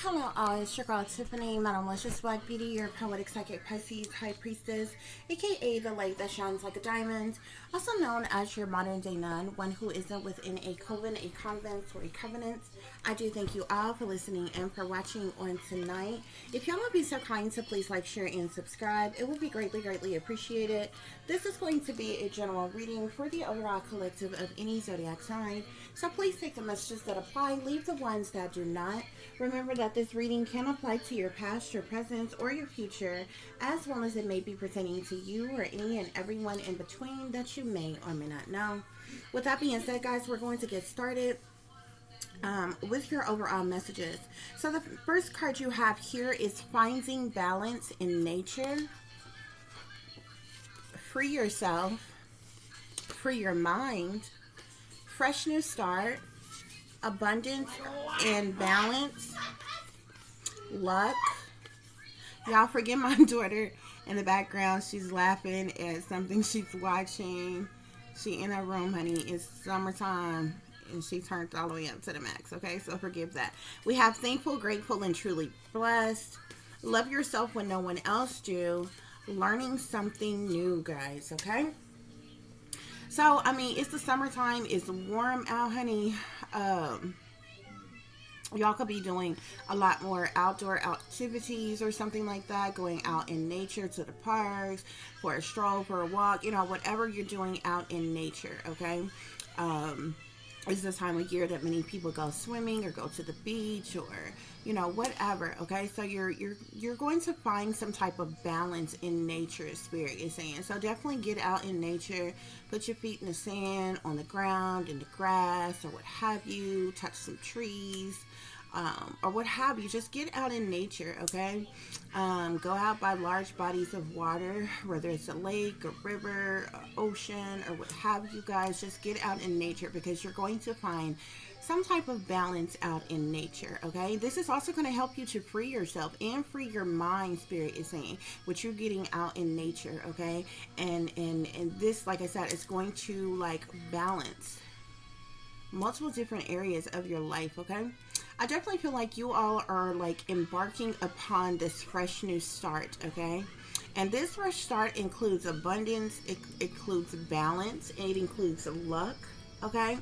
Hello all, it's your girl Tiffany, my malicious black beauty, your poetic psychic Pisces high priestess, aka the light that shines like a diamond, also known as your modern day nun, one who isn't within a coven, a convent, or a covenant. I do thank you all for listening and for watching on tonight. If y'all would be so kind to please like, share, and subscribe, it would be greatly appreciated. This is going to be a general reading for the overall collective of any zodiac sign, so please take the messages that apply, leave the ones that do not. Remember that this reading can apply to your past, your present, or your future, as well as it may be pertaining to you or any and everyone in between that you may or may not know. With that being said, guys, we're going to get started with your overall messages. So the first card you have here is Finding Balance in Nature. Free yourself. Free your mind. Fresh new start. Abundance and balance. Luck. Y'all forgive my daughter in the background. She's laughing at something she's watching. She in her room, honey. It's summertime and she turned all the way up to the max. Okay, so forgive that. We have thankful, grateful, and truly blessed. Love yourself when no one else do. Learning something new, guys. Okay. So, I mean, it's the summertime. It's warm out, honey. Y'all could be doing a lot more outdoor activities or something like that. Going out in nature to the parks, for a stroll, for a walk. You know, whatever you're doing out in nature, okay? It's this time of year that many people go swimming or go to the beach or, you know, whatever, okay? So you're going to find some type of balance in nature, Spirit is saying. So definitely get out in nature, put your feet in the sand, on the ground, in the grass, or what have you, touch some trees, or what have you. Just get out in nature, okay? Go out by large bodies of water, whether it's a lake, a river, an ocean, or what have you, guys. Just get out in nature because you're going to find some type of balance out in nature, okay? This is also going to help you to free yourself and free your mind, Spirit is saying, what you're getting out in nature, okay? And this, like I said, is going to like balance multiple different areas of your life, okay? I definitely feel like you all are like embarking upon this fresh new start, okay? And this fresh start includes abundance, it includes balance, it includes luck, okay?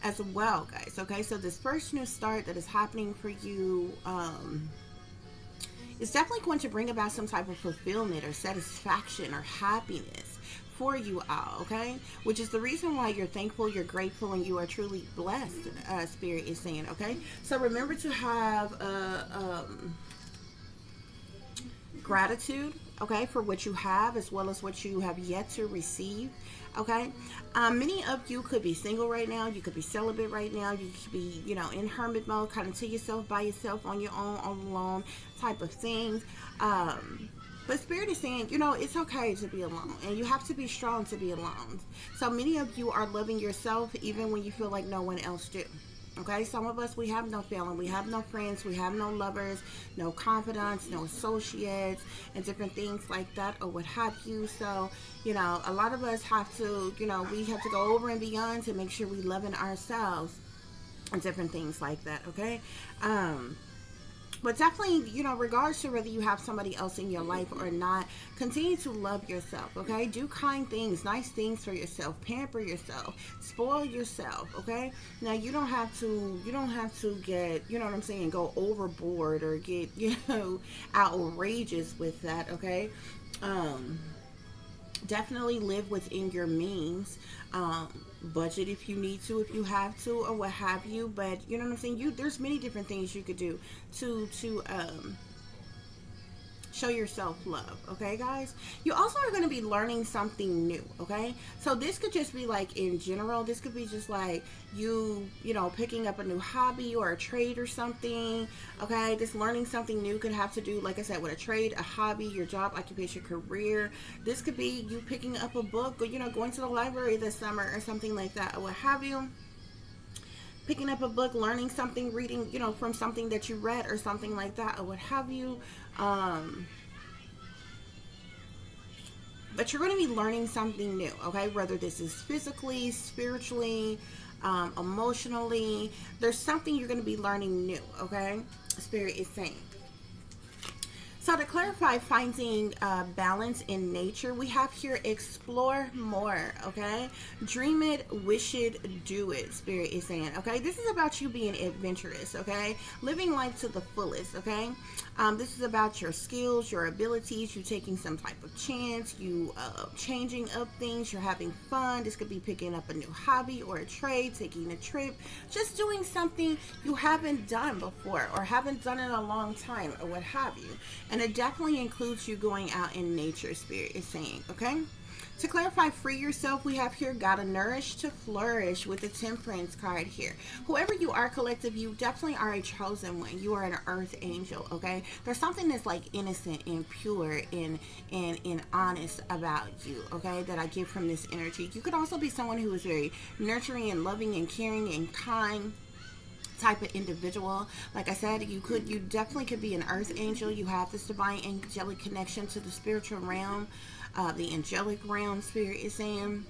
As well, guys, okay? So this first new start that is happening for you is definitely going to bring about some type of fulfillment or satisfaction or happiness for you all, okay? Which is the reason why you're thankful, you're grateful, and you are truly blessed, Spirit is saying, okay? So remember to have gratitude, okay, for what you have as well as what you have yet to receive, okay? Many of you could be single right now. You could be celibate right now. You could be, you know, in hermit mode, kind of to yourself, by yourself, on your own, all alone type of things. But Spirit is saying, you know, it's okay to be alone. And you have to be strong to be alone. So many of you are loving yourself even when you feel like no one else do. Okay, some of us, we have no family, we have no friends, we have no lovers, no confidants, no associates, and different things like that, or what have you. So, you know, a lot of us have to, you know, we have to go over and beyond to make sure we loving ourselves and different things like that, okay? But definitely, you know, regardless to whether you have somebody else in your life or not, continue to love yourself, okay? Do kind things, nice things for yourself, pamper yourself, spoil yourself, okay? Now, you don't have to get, you know what I'm saying, go overboard or get, you know, outrageous with that, okay? Definitely live within your means. Budget if you need to, if you have to, or what have you. But you know what I'm saying, there's many different things you could do to show yourself love, okay, guys? You also are going to be learning something new, okay? So this could just be like in general. This could be just like you know, picking up a new hobby or a trade or something, okay? This learning something new could have to do, like I said, with a trade, a hobby, your job, occupation, career. This could be you picking up a book or, you know, going to the library this summer or something like that, or what have you. Picking up a book, learning something, reading, you know, from something that you read or something like that, or what have you. But you're going to be learning something new, okay? Whether this is physically, spiritually, emotionally. There's something you're going to be learning new, okay? Spirit is saying. So to clarify finding balance in nature, we have here explore more, okay? Dream it, wish it, do it, Spirit is saying, okay? This is about you being adventurous, okay? Living life to the fullest, okay? This is about your skills, your abilities, you taking some type of chance, you changing up things, you're having fun. This could be picking up a new hobby or a trade, taking a trip, just doing something you haven't done before or haven't done in a long time or what have you. And it definitely includes you going out in nature, Spirit is saying, okay? To clarify, free yourself, we have here, gotta nourish to flourish with the Temperance card here. Whoever you are, collective, you definitely are a chosen one. You are an earth angel, okay? There's something that's like innocent and pure and honest about you, okay, that I get from this energy. You could also be someone who is very nurturing and loving and caring and kind type of individual. Like I said, you definitely could be an earth angel. You have this divine angelic connection to the spiritual realm, the angelic realm, Spirit is saying.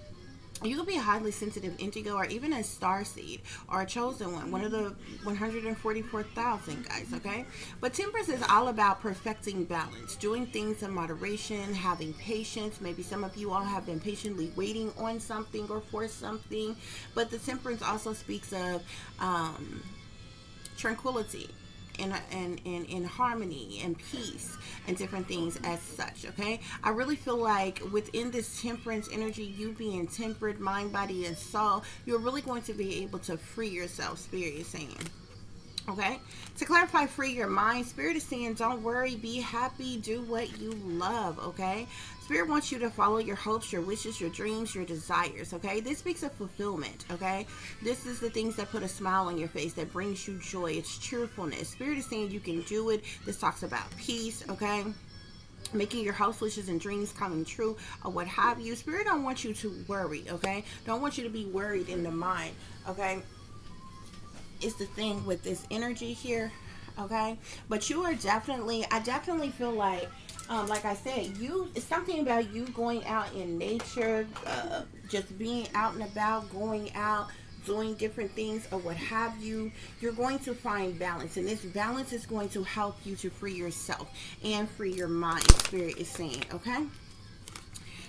You could be a highly sensitive indigo or even a star seed or a chosen one of the 144,000 guys, okay? But Temperance is all about perfecting balance, doing things in moderation, having patience. Maybe some of you all have been patiently waiting on something or for something. But the Temperance also speaks of tranquility and harmony and peace and different things as such, okay? I really feel like within this Temperance energy, you being tempered, mind, body, and soul, you're really going to be able to free yourself, Spirit is saying. Okay, to clarify, free your mind, Spirit is saying, don't worry, be happy, do what you love, okay? Spirit wants you to follow your hopes, your wishes, your dreams, your desires, okay? This speaks of fulfillment, okay? This is the things that put a smile on your face, that brings you joy. It's cheerfulness. Spirit is saying you can do it. This talks about peace, okay? Making your hopes, wishes, and dreams coming true, or what have you. Spirit don't want you to worry, okay? Don't want you to be worried in the mind, okay? Is the thing with this energy here, okay? But you are definitely, I definitely feel like I said, it's something about you going out in nature, just being out and about, going out, doing different things or what have you. You're going to find balance, and this balance is going to help you to free yourself and free your mind, Spirit is saying, okay?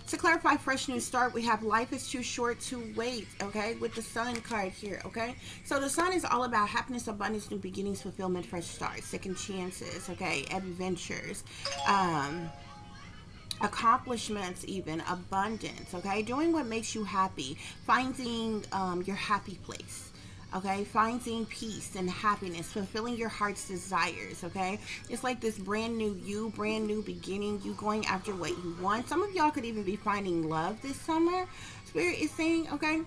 To clarify, fresh new start, we have life is too short to wait, okay, with the Sun card here, okay? So the Sun is all about happiness, abundance, new beginnings, fulfillment, fresh starts, second chances, okay, adventures, accomplishments, even abundance, okay? Doing what makes you happy, finding your happy place. Okay, finding peace and happiness, fulfilling your heart's desires, okay? It's like this brand new you, brand new beginning, you going after what you want. Some of y'all could even be finding love this summer, Spirit is saying, okay?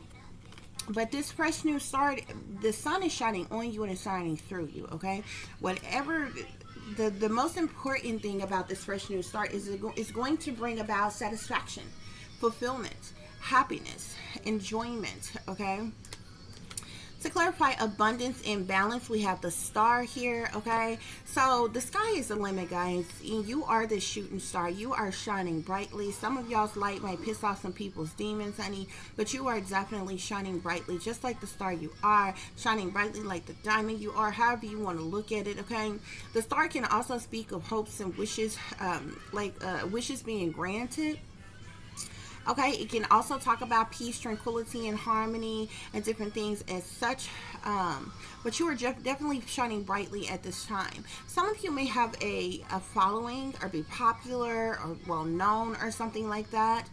But this fresh new start, the sun is shining on you and it's shining through you, okay? Whatever, the most important thing about this fresh new start is it's going to bring about satisfaction, fulfillment, happiness, enjoyment, okay? To clarify, abundance and balance, we have the star here, okay? So the sky is the limit, guys. You are the shooting star. You are shining brightly. Some of y'all's light might piss off some people's demons, honey, but you are definitely shining brightly, just like the star you are, shining brightly like the diamond you are, however you want to look at it, okay? The star can also speak of hopes and wishes, wishes being granted. Okay, it can also talk about peace, tranquility, and harmony, and different things as such. But you are definitely shining brightly at this time. Some of you may have a following or be popular or well known or something like that.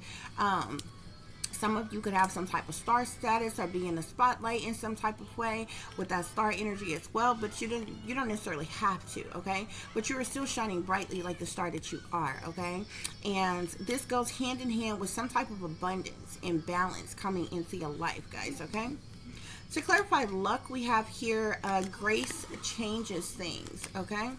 Some of you could have some type of star status or be in the spotlight in some type of way with that star energy as well, but you don't necessarily have to, okay? But you are still shining brightly like the star that you are, okay? And this goes hand in hand with some type of abundance and balance coming into your life, guys, okay? To clarify luck, we have here grace changes things, okay?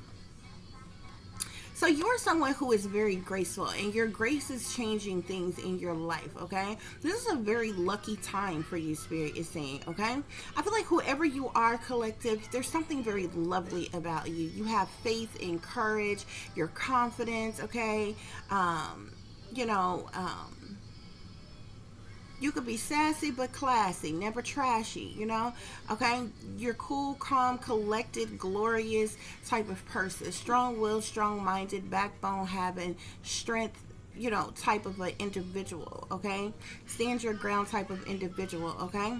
So you're someone who is very graceful, and your grace is changing things in your life, okay? This is a very lucky time for you, Spirit is saying, okay? I feel like whoever you are, collective, there's something very lovely about you. You have faith and courage, your confidence, okay? You could be sassy but classy, never trashy, you know? Okay? You're cool, calm, collected, glorious type of person. Strong willed, strong minded, backbone having, strength, you know, type of an individual, okay? Stand your ground type of individual, okay?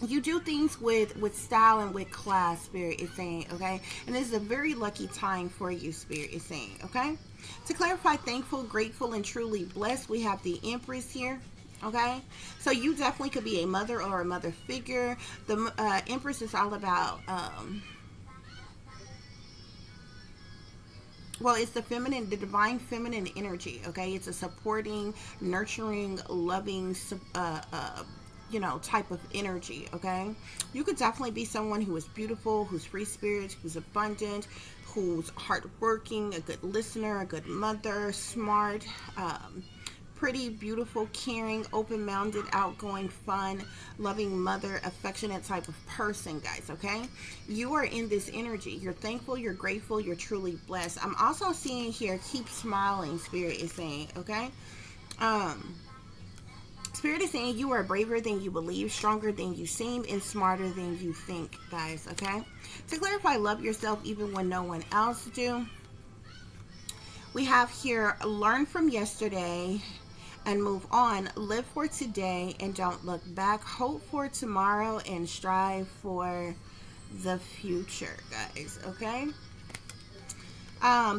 You do things with style and with class, spirit is saying, okay? And this is a very lucky time for you, spirit is saying, okay? To clarify, thankful, grateful, and truly blessed, we have the Empress here. Okay, so you definitely could be a mother or a mother figure. The Empress is all about well, it's the feminine, the divine feminine energy. Okay, it's a supporting, nurturing, loving you know, type of energy. Okay, you could definitely be someone who is beautiful, who's free spirit, who's abundant, who's hardworking, a good listener, a good mother, smart, pretty, beautiful, caring, open-minded, outgoing, fun, loving mother, affectionate type of person, guys. Okay, you are in this energy. You're thankful, you're grateful, you're truly blessed. I'm also seeing here, keep smiling, spirit is saying. Okay, um spirit is saying you are braver than you believe, stronger than you seem, and smarter than you think, guys. Okay, to clarify, love yourself even when no one else do. We have here, learn from yesterday and move on. Live for today and don't look back. Hope for tomorrow and strive for the future, guys. Okay.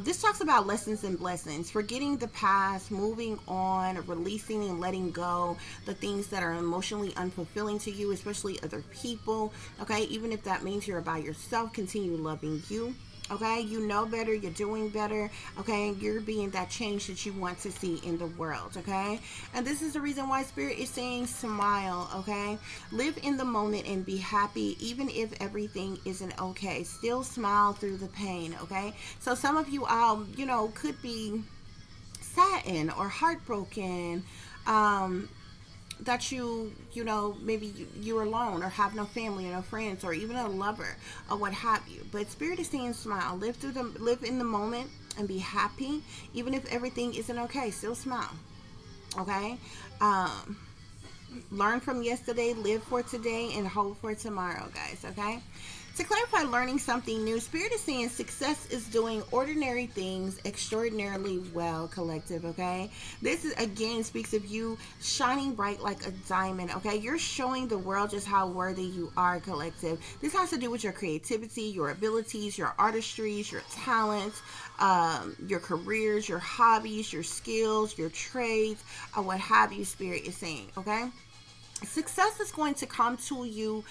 This talks about lessons and blessings, forgetting the past, moving on, releasing and letting go the things that are emotionally unfulfilling to you, especially other people. Okay, even if that means you're by yourself, continue loving you. Okay, you know better, you're doing better. Okay, and you're being that change that you want to see in the world. Okay, and this is the reason why spirit is saying smile. Okay, live in the moment and be happy, even if everything isn't okay. Still smile through the pain. Okay, so some of you you know, could be saddened or heartbroken, that you know, maybe you're alone or have no family or no friends or even a lover or what have you. But spirit is saying smile, live in the moment and be happy, even if everything isn't okay. Still smile. Okay, um learn from yesterday, live for today, and hope for tomorrow, guys. Okay, to clarify, learning something new, spirit is saying success is doing ordinary things extraordinarily well, collective. Okay, this is again speaks of you shining bright like a diamond. Okay, you're showing the world just how worthy you are, collective. This has to do with your creativity, your abilities, your artistries, your talents, your careers, your hobbies, your skills, your trades, or what have you, spirit is saying. Okay, success is going to come to you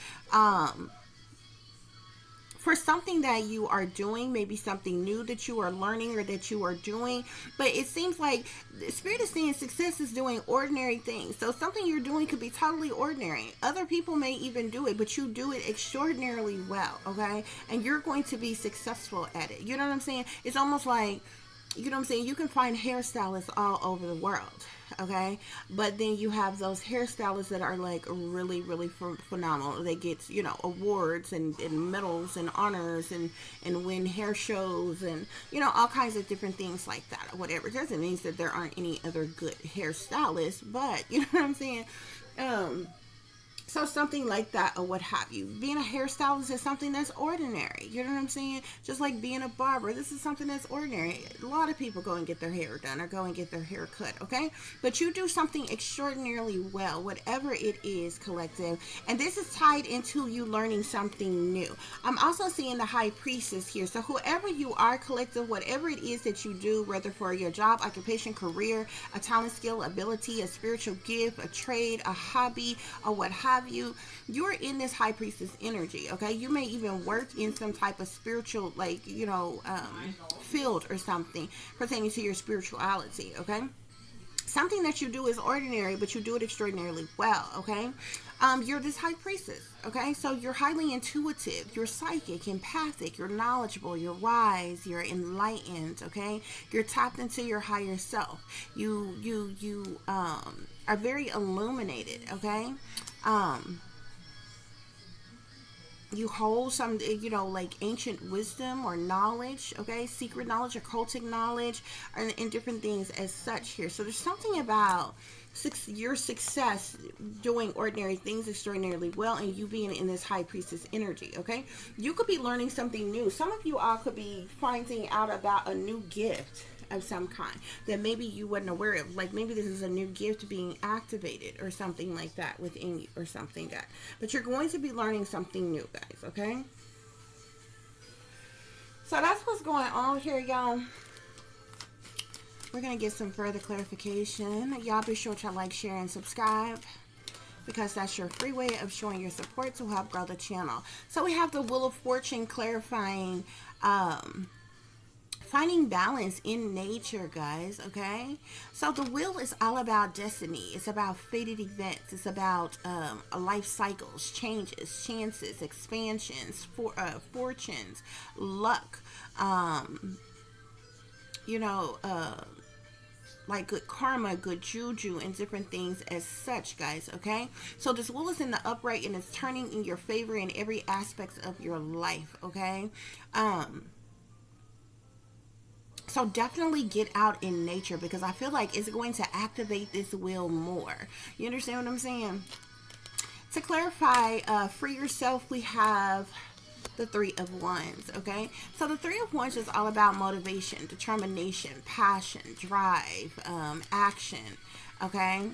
for something that you are doing, maybe something new that you are learning or that you are doing. But it seems like the spirit is saying success is doing ordinary things. So something you're doing could be totally ordinary. Other people may even do it, but you do it extraordinarily well. Okay, and you're going to be successful at it. You know what I'm saying? It's almost like, you know what I'm saying, you can find hairstylists all over the world. Okay, but then you have those hairstylists that are like really, really phenomenal. They get, you know, awards and medals and honors and win hair shows and, you know, all kinds of different things like that or whatever. It doesn't mean that there aren't any other good hairstylists, but you know what I'm saying. So something like that or what have you. Being a hairstylist is something that's ordinary. You know what I'm saying? Just like being a barber. This is something that's ordinary. A lot of people go and get their hair done or go and get their hair cut, okay? But you do something extraordinarily well, whatever it is, collective. And this is tied into you learning something new. I'm also seeing the high priestess here. So whoever you are, collective, whatever it is that you do, whether for your job, occupation, career, a talent, skill, ability, a spiritual gift, a trade, a hobby, or what have you, you're in this high priestess energy. Okay, you may even work in some type of spiritual, like, you know, field or something pertaining to your spirituality. Okay, something that you do is ordinary, but you do it extraordinarily well. Okay, you're this high priestess. Okay, so you're highly intuitive, you're psychic, empathic, you're knowledgeable, you're wise, you're enlightened. Okay, you're tapped into your higher self. You are very illuminated. Okay, you hold some, you know, like ancient wisdom or knowledge, okay, secret knowledge, occultic knowledge, and different things as such here. So there's something about your success doing ordinary things extraordinarily well, and you being in this high priestess energy. Okay, you could be learning something new. Some of you all could be finding out about a new gift of some kind that maybe you wasn't aware of. Like maybe this is a new gift being activated or something like that within you, or something that, but you're going to be learning something new, guys. Okay, so that's what's going on here, y'all. We're going to get some further clarification. Y'all be sure to like, share, and subscribe, because that's your free way of showing your support to help grow the channel. So we have the Wheel of Fortune clarifying finding balance in nature, guys. Okay, so the wheel is all about destiny. It's about fated events. It's about life cycles, changes, chances, expansions, fortunes, luck, like good karma, good juju, and different things as such, guys. Okay, so this wheel is in the upright, and it's turning in your favor in every aspect of your life. Okay, so definitely get out in nature, because I feel like it's going to activate this wheel more. You understand what I'm saying? To clarify, free yourself, we have the Three of Wands. Okay, so the Three of Wands is all about motivation, determination, passion, drive, action. Okay,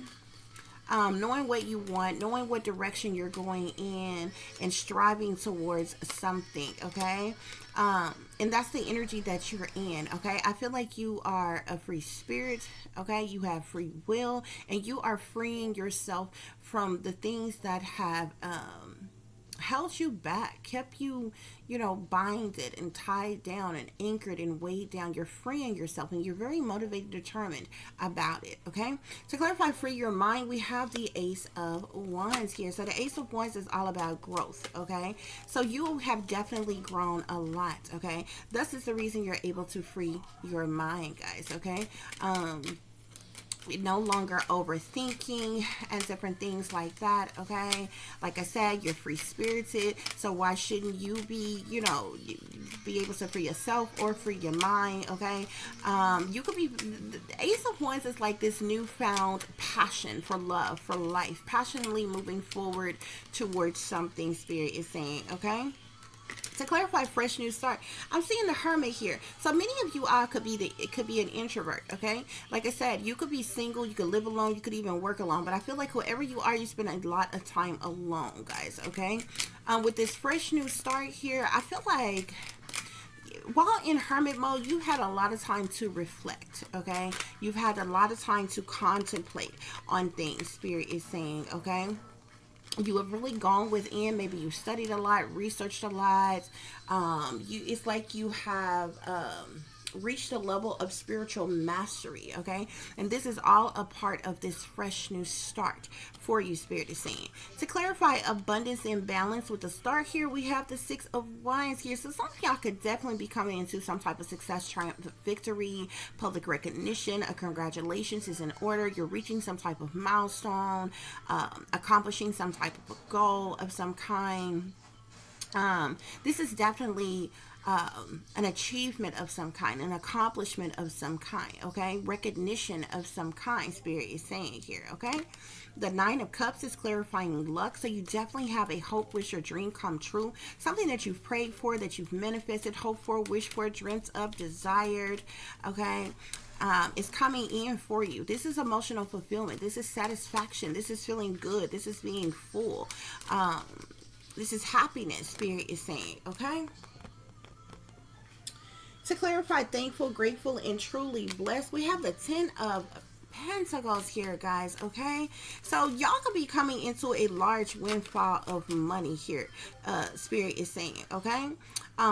knowing what you want, knowing what direction you're going in, and striving towards something. Okay, and that's the energy that you're in. Okay, I feel like you are a free spirit. Okay, you have free will, and you are freeing yourself from the things that have held you back, kept you, binded and tied down and anchored and weighed down. You're freeing yourself, and you're very motivated, determined about it. Okay, to clarify, free your mind, we have the Ace of Wands here. So the Ace of Wands is all about growth. Okay, so you have definitely grown a lot. Okay, this is the reason you're able to free your mind, guys. Okay, no longer overthinking and different things like that. Okay, like I said, you're free spirited, so why shouldn't you be, be able to free yourself or free your mind? Okay, you could be, the Ace of Wands is like this newfound passion for love, for life, passionately moving forward towards something, Spirit is saying. Okay, to clarify, fresh new start, I'm seeing the Hermit here. So many of you all could be an introvert. Okay, like I said, you could be single, you could live alone, you could even work alone, but I feel like whoever you are, you spend a lot of time alone, guys. Okay, with this fresh new start here, I feel like while in hermit mode, you had a lot of time to reflect. Okay, you've had a lot of time to contemplate on things, Spirit is saying. Okay, you have really gone within. Maybe you studied a lot, researched a lot. It's like you have reached a level of spiritual mastery. Okay, and this is all a part of this fresh new start for you, Spirit is saying. To clarify, abundance and balance, with the start here, we have the Six of Wands here. So some of y'all could definitely be coming into some type of success, triumph, victory, public recognition. A congratulations is in order. You're reaching some type of milestone, accomplishing some type of a goal of some kind. This is definitely an achievement of some kind, an accomplishment of some kind. Okay, recognition of some kind, Spirit is saying here. Okay, the Nine of Cups is clarifying luck, so you definitely have a hope, wish, or dream come true, something that you've prayed for, that you've manifested, hoped for, wished for, dreamt of, desired. Okay, is coming in for you. This is emotional fulfillment. This is satisfaction. This is feeling good. This is being full. This is happiness, Spirit is saying. Okay, to clarify, thankful, grateful, and truly blessed, we have the Ten of Pentacles here, guys. Okay, so y'all could be coming into a large windfall of money here, Spirit is saying. Okay,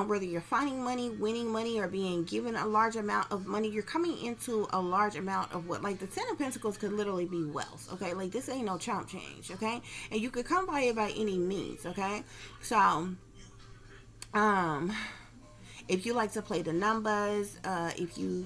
whether you're finding money, winning money, or being given a large amount of money, you're coming into a large amount of what, like the Ten of Pentacles could literally be wealth. Okay, like this ain't no chump change. Okay, and you could come by it by any means. Okay, so if you like to play the numbers, if you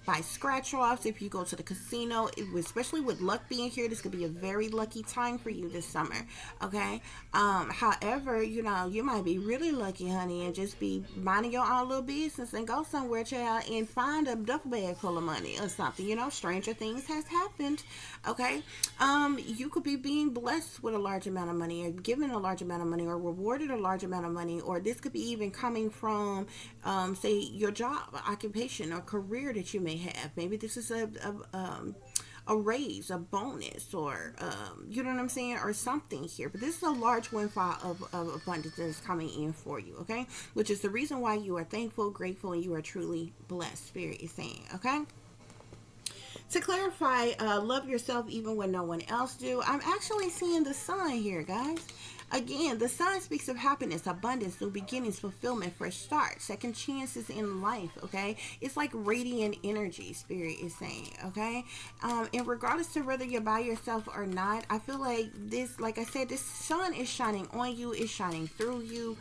buy scratch offs, if you go to the casino, especially with luck being here, this could be a very lucky time for you this summer. Okay. However, you know, you might be really lucky, honey, and just be minding your own little business and go somewhere, child, and find a duffel bag full of money or something. You know, stranger things has happened. Okay. You could be being blessed with a large amount of money, or given a large amount of money, or rewarded a large amount of money, or this could be even coming from, say, your job, occupation, or career that you may have. Maybe this is a raise, a bonus, or you know what I'm saying, or something here. But this is a large windfall of abundance that is coming in for you, okay? Which is the reason why you are thankful, grateful, and you are truly blessed, Spirit is saying, okay? To clarify, love yourself even when no one else do. I'm actually seeing the sun here, guys. Again, the sun speaks of happiness, abundance, new beginnings, fulfillment, fresh start, second chances in life, okay? It's like radiant energy, Spirit is saying, okay? And regardless to whether you're by yourself or not, I feel like this, like I said, this sun is shining on you, it's shining through you.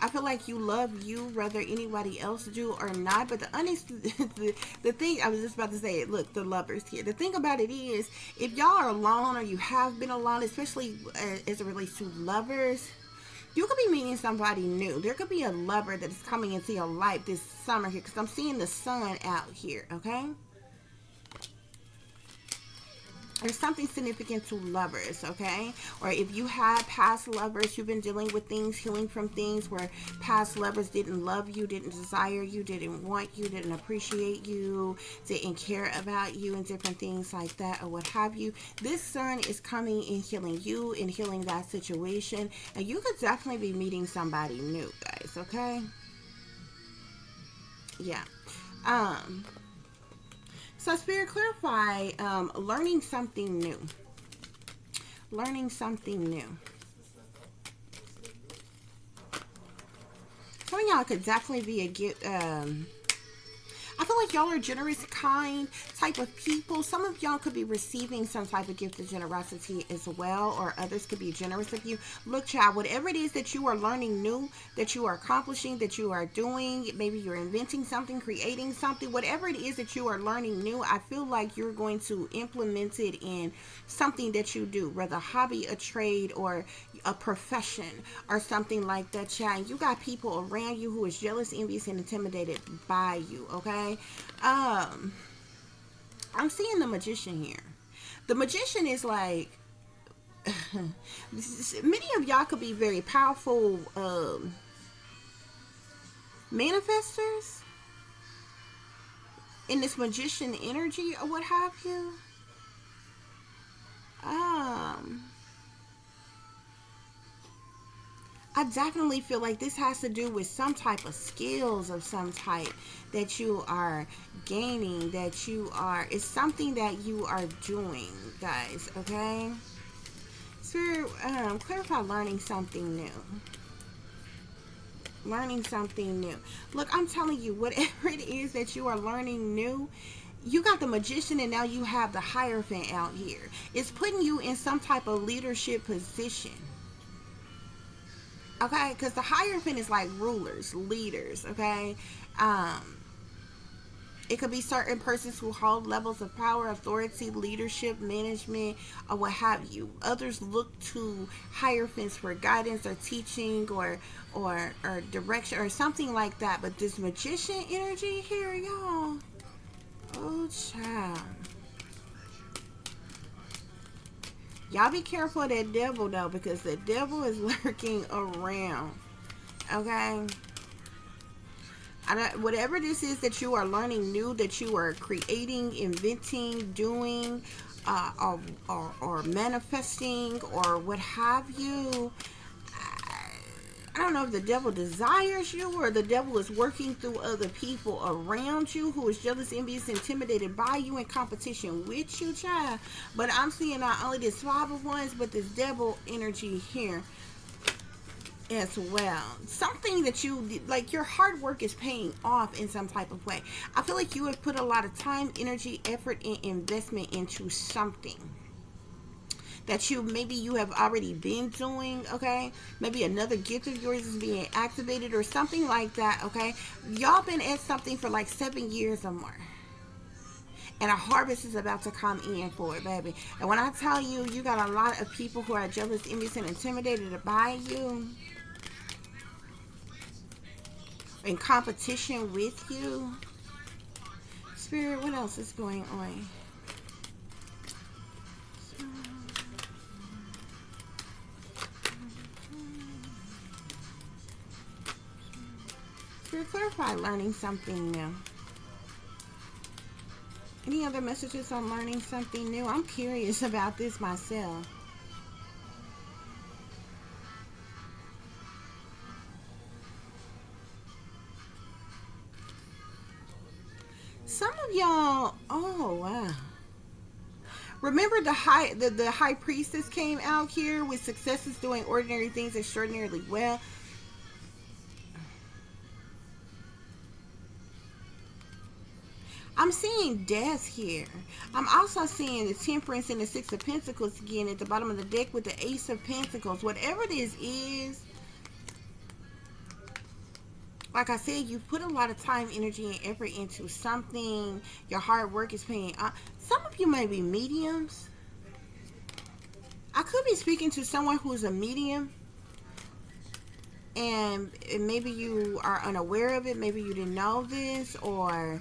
I feel like you love you whether anybody else do or not. But the honest, the thing, I was just about to say it, look, the lovers here. The thing about it is, if y'all are alone or you have been alone, especially as it relates to lovers, you could be meeting somebody new. There could be a lover that is coming into your life this summer here, because I'm seeing the sun out here, okay? There's something significant to lovers, okay? Or if you had past lovers, you've been dealing with things, healing from things where past lovers didn't love you, didn't desire you, didn't want you, didn't appreciate you, didn't care about you, and different things like that, or what have you. This sun is coming and healing you and healing that situation. And you could definitely be meeting somebody new, guys, okay? Yeah. So, Spirit, clarify, learning something new. Learning something new. Some of y'all could definitely be a gift. I feel like y'all are generous, kind type of people. Some of y'all could be receiving some type of gift of generosity as well, or others could be generous with you. Look, child, whatever it is that you are learning new, that you are accomplishing, that you are doing, maybe you're inventing something, creating something, whatever it is that you are learning new, I feel like you're going to implement it in something that you do, whether a hobby, a trade, or a profession, or something like that, child. You got people around you who is jealous, envious, and intimidated by you, okay? I'm seeing the Magician here. The Magician is like, many of y'all could be very powerful manifestors in this Magician energy, or what have you. I definitely feel like this has to do with some type of skills of some type that you are gaining, that you are, it's something that you are doing, guys, okay? Spirit, clarify learning something new. Learning something new. Look, I'm telling you, whatever it is that you are learning new, you got the Magician and now you have the Hierophant out here. It's putting you in some type of leadership position. Okay, because the Hierophant is like rulers, leaders, okay? It could be certain persons who hold levels of power, authority, leadership, management, or what have you. Others look to Hierophants for guidance or teaching or direction or something like that. But this Magician energy here, y'all, oh child. Y'all be careful of that devil, though, because the devil is lurking around. Okay? Whatever this is that you are learning new, that you are creating, inventing, doing, or manifesting, or what have you, I don't know if the devil desires you or the devil is working through other people around you who is jealous, envious, intimidated by you, in competition with you, child. But I'm seeing not only this Five of Wands, but this devil energy here as well. Something that you, like, your hard work is paying off in some type of way. I feel like you have put a lot of time, energy, effort, and investment into something. that maybe you have already been doing, okay? Maybe another gift of yours is being activated or something like that, okay? Y'all been at something for like 7 years or more. And a harvest is about to come in for it, baby. And when I tell you, you got a lot of people who are jealous, envious, and intimidated by you, in competition with you. Spirit, what else is going on? Spirit, clarify learning something new. Any other messages on learning something new? I'm curious about this myself. Some of y'all, oh wow. Remember the high priestess came out here with successes doing ordinary things extraordinarily well. I'm seeing death here. I'm also seeing the Temperance and the Six of Pentacles again at the bottom of the deck with the Ace of Pentacles. Whatever this is, like I said, you put a lot of time, energy, and effort into something. Your hard work is paying off. Some of you may be mediums. I could be speaking to someone who's a medium. And maybe you are unaware of it. Maybe you didn't know this. Or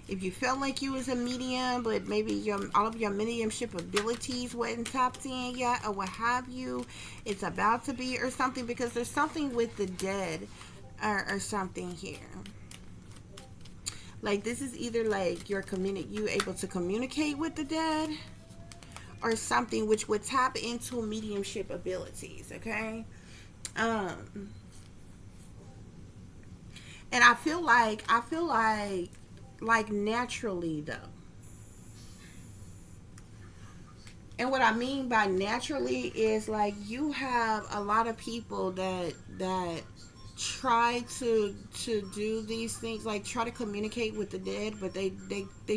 if you felt like you was a medium, but maybe all of your mediumship abilities wasn't tapped in yet, or what have you, it's about to be, or something, because there's something with the dead or something here. Like this is either like you able to communicate with the dead, or something which would tap into mediumship abilities, okay? And I feel like naturally though. And what I mean by naturally is like you have a lot of people that try to do these things, like try to communicate with the dead, but they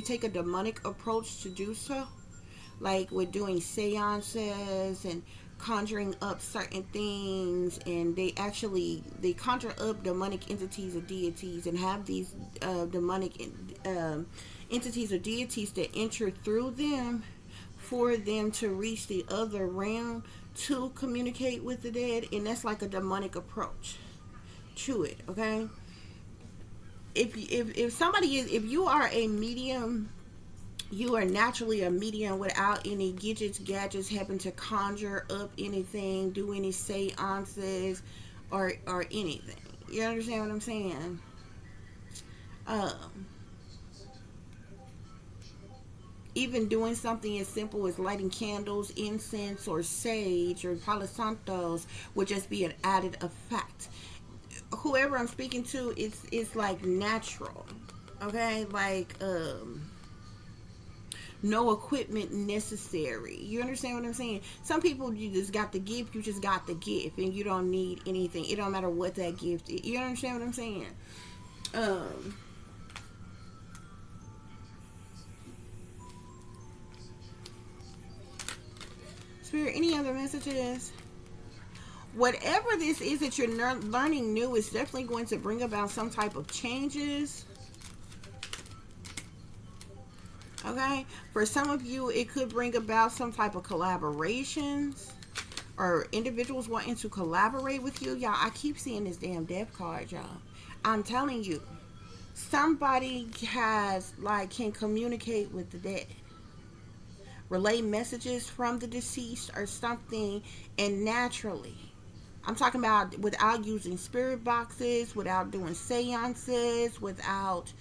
take a demonic approach to do so, like with doing seances and conjuring up certain things, and they conjure up demonic entities or deities and have these demonic entities or deities that enter through them for them to reach the other realm to communicate with the dead. And that's like a demonic approach to it, okay? If somebody is, if you are a medium, you are naturally a medium without any gadgets, happen to conjure up anything, do any seances or anything. You understand what I'm saying? Even doing something as simple as lighting candles, incense, or sage, or Palo Santos would just be an added effect. Whoever I'm speaking to, it's like natural, okay? Like, no equipment necessary. You understand what I'm saying? Some people, you just got the gift, you just got the gift, and you don't need anything. It don't matter what that gift is. You understand what I'm saying? Spirit, any other messages? Whatever this is that you're learning new is definitely going to bring about some type of changes. Okay, for some of you, it could bring about some type of collaborations or individuals wanting to collaborate with you. Y'all, I keep seeing this damn death card, y'all. I'm telling you, somebody can communicate with the dead, relay messages from the deceased or something, and naturally. I'm talking about without using spirit boxes, without doing seances, without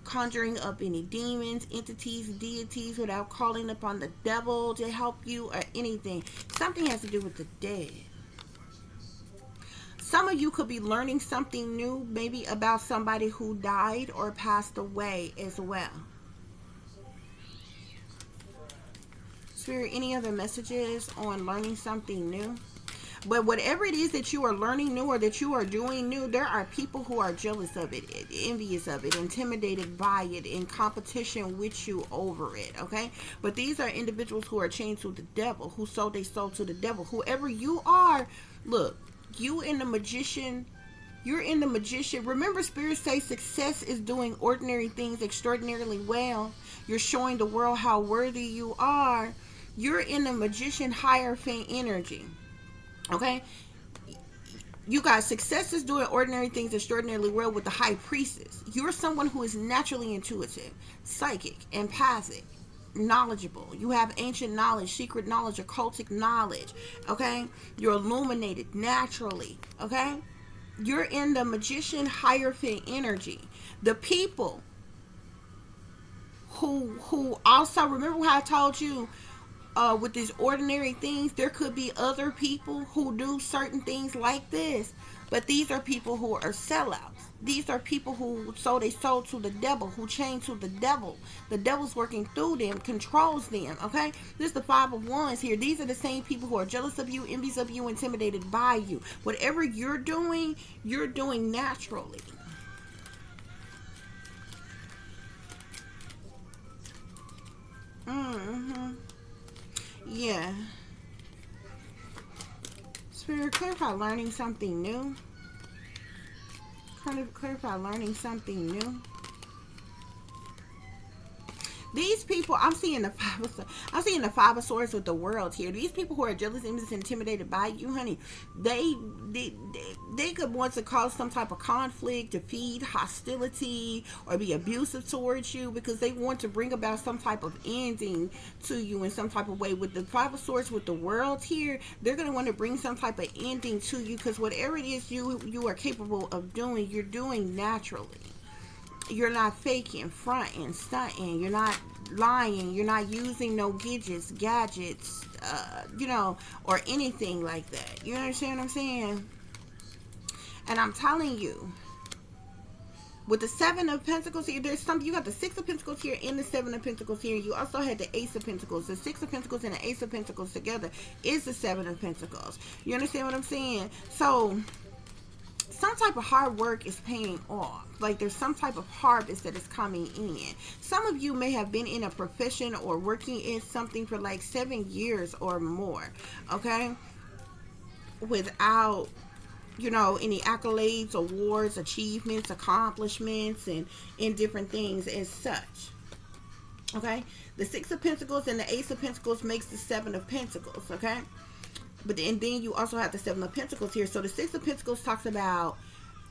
conjuring up any demons, entities, deities, without calling upon the devil to help you or anything. Something has to do with the dead. Some of you could be learning something new, maybe about somebody who died or passed away as well. Spirit, any other messages on learning something new? But whatever it is that you are learning new or that you are doing new, there are people who are jealous of it, envious of it, intimidated by it, in competition with you over it, okay? But these are individuals who are chained to the devil, who sold their soul to the devil. Whoever you are, look, you in the magician, you're in the magician. Remember, Spirit says success is doing ordinary things extraordinarily well. You're showing the world how worthy you are. You're in the magician hierophant energy. Okay? You guys, success is doing ordinary things extraordinarily well with the high priestess. You're someone who is naturally intuitive, psychic, empathic, knowledgeable. You have ancient knowledge, secret knowledge, occultic knowledge. Okay? You're illuminated naturally. Okay? You're in the magician hierophant energy. The people who also, remember how I told you, with these ordinary things, there could be other people who do certain things like this, but these are people who are sellouts. These are people who sold their soul to the devil, who chained to the devil. The devil's working through them, controls them, okay? This is the Five of Wands here. These are the same people who are jealous of you, envious of you, intimidated by you. Whatever you're doing naturally. Yeah. Spirit, clarify learning something new. Clarify learning something new. These people, I'm seeing the Five of Swords with the World here. These people who are jealous, envious, intimidated by you, honey, they could want to cause some type of conflict, defeat, hostility, or be abusive towards you, because they want to bring about some type of ending to you in some type of way. With the Five of Swords with the World here, they're going to want to bring some type of ending to you, because whatever it is you are capable of doing, you're doing naturally. You're not faking, fronting, stunting. You're not lying. You're not using no gadgets, or anything like that. You understand what I'm saying? And I'm telling you, with the Seven of Pentacles here, you got the Six of Pentacles here and the Seven of Pentacles here. You also had the Ace of Pentacles. The Six of Pentacles and the Ace of Pentacles together is the Seven of Pentacles. You understand what I'm saying? So some type of hard work is paying off. Like there's some type of harvest that is coming in. Some of you may have been in a profession or working in something for like 7 years or more, okay, without any accolades, awards, achievements, accomplishments, and in different things as such. Okay, the Six of Pentacles and the Ace of Pentacles makes the Seven of Pentacles. Okay, and then you also have the Seven of Pentacles here. So the Six of Pentacles talks about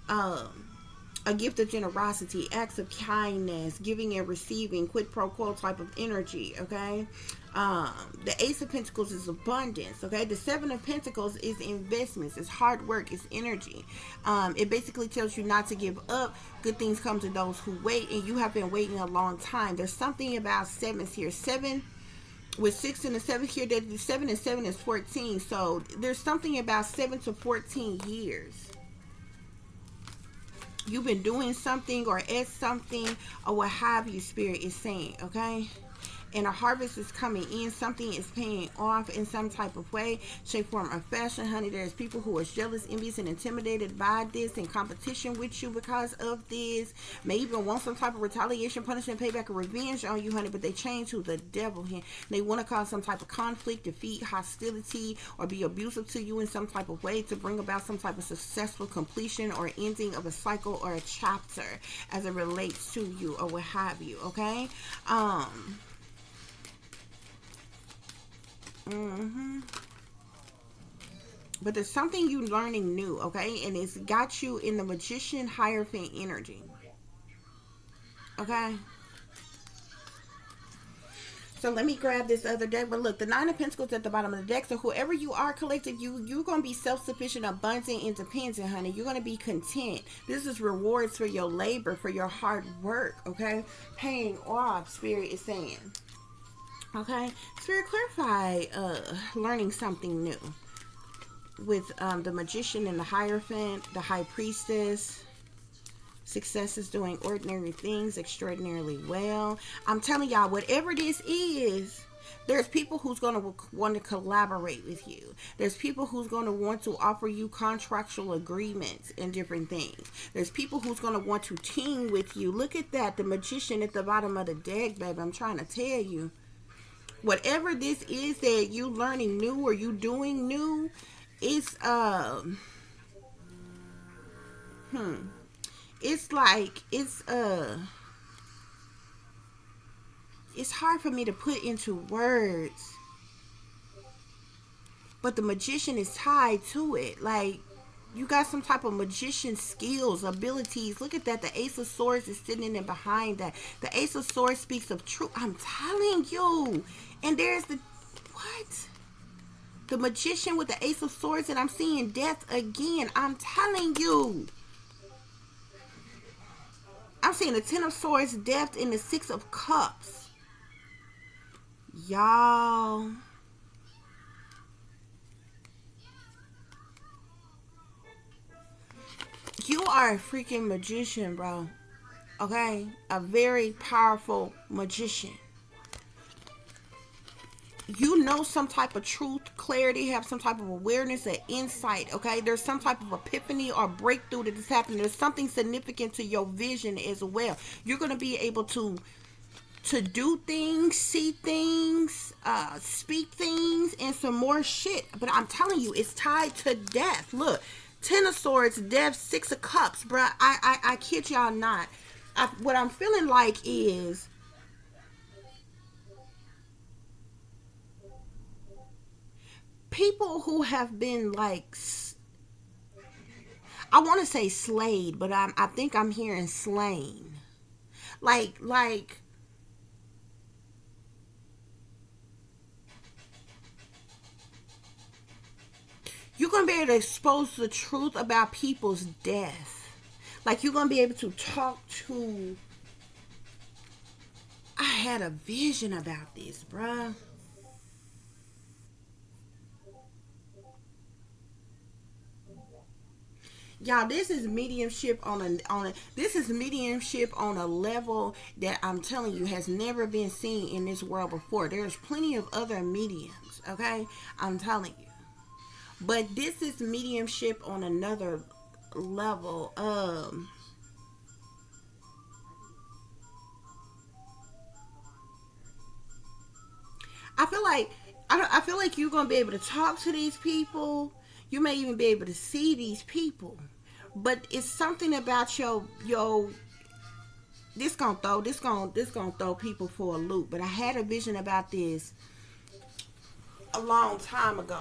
a gift of generosity, acts of kindness, giving and receiving, quid pro quo type of energy, okay? The Ace of Pentacles is abundance, okay? The Seven of Pentacles is investments, it's hard work, it's energy. It basically tells you not to give up. Good things come to those who wait, and you have been waiting a long time. There's something about sevens here. Seven with 6 and the 7 here, that the 7 and 7 is 14. So there's something about 7 to 14 years. You've been doing something or at something or what have you, Spirit is saying, okay? And a harvest is coming in. Something is paying off in some type of way, shape, form, or fashion, honey. There's people who are jealous, envious, and intimidated by this, in competition with you because of this. May even want some type of retaliation, punishment, payback, or revenge on you, honey. But they change to the devil here. They want to cause some type of conflict, defeat, hostility, or be abusive to you in some type of way to bring about some type of successful completion or ending of a cycle or a chapter as it relates to you or what have you, okay? But there's something you learning new, okay? And it's got you in the magician hierophant energy, okay? So let me grab this other deck. But look, the Nine of Pentacles at the bottom of the deck. So whoever you are, collective, you're going to be self-sufficient, abundant, independent, honey. You're going to be content. This is rewards for your labor, for your hard work, okay? Paying off, Spirit is saying. Okay, Spirit, clarify learning something new with the magician and the hierophant, the high priestess. Success is doing ordinary things extraordinarily well. I'm telling y'all, whatever this is, There's people who's going to want to collaborate with you. There's people who's going to want to offer you contractual agreements and different things. There's people who's going to want to team with you. Look at that, the magician at the bottom of the deck, baby. I'm trying to tell you. Whatever this is that you learning new or you doing new, it's it's like it's hard for me to put into words, but the magician is tied to it. Like, you got some type of magician skills, abilities. Look at that. The Ace of Swords is sitting in behind that. The Ace of Swords speaks of truth. I'm telling you. And there's the what? The magician with the Ace of Swords, and I'm seeing death again. I'm telling you. I'm seeing the Ten of Swords, death, and the Six of Cups. Y'all, you are a freaking magician, bro. Okay? A very powerful magician. You know some type of truth, clarity, have some type of awareness or insight, okay? There's some type of epiphany or breakthrough that is happening. There's something significant to your vision as well. You're going to be able to do things, see things, speak things, and some more shit. But I'm telling you, it's tied to death. Look, Ten of Swords, death, Six of Cups, bruh. I kid y'all not. What I'm feeling like is people who have been like, I want to say slayed, but I think I'm hearing slain. Like you're going to be able to expose the truth about people's death. Like, you're going to be able to talk to... I had a vision about this, bruh. Y'all, this is mediumship this is mediumship on a level that I'm telling you has never been seen in this world before. There's plenty of other mediums, okay? I'm telling you. But this is mediumship on another level. I feel like you're gonna be able to talk to these people. You may even be able to see these people. But it's something about your this gonna throw people for a loop. But I had a vision about this a long time ago,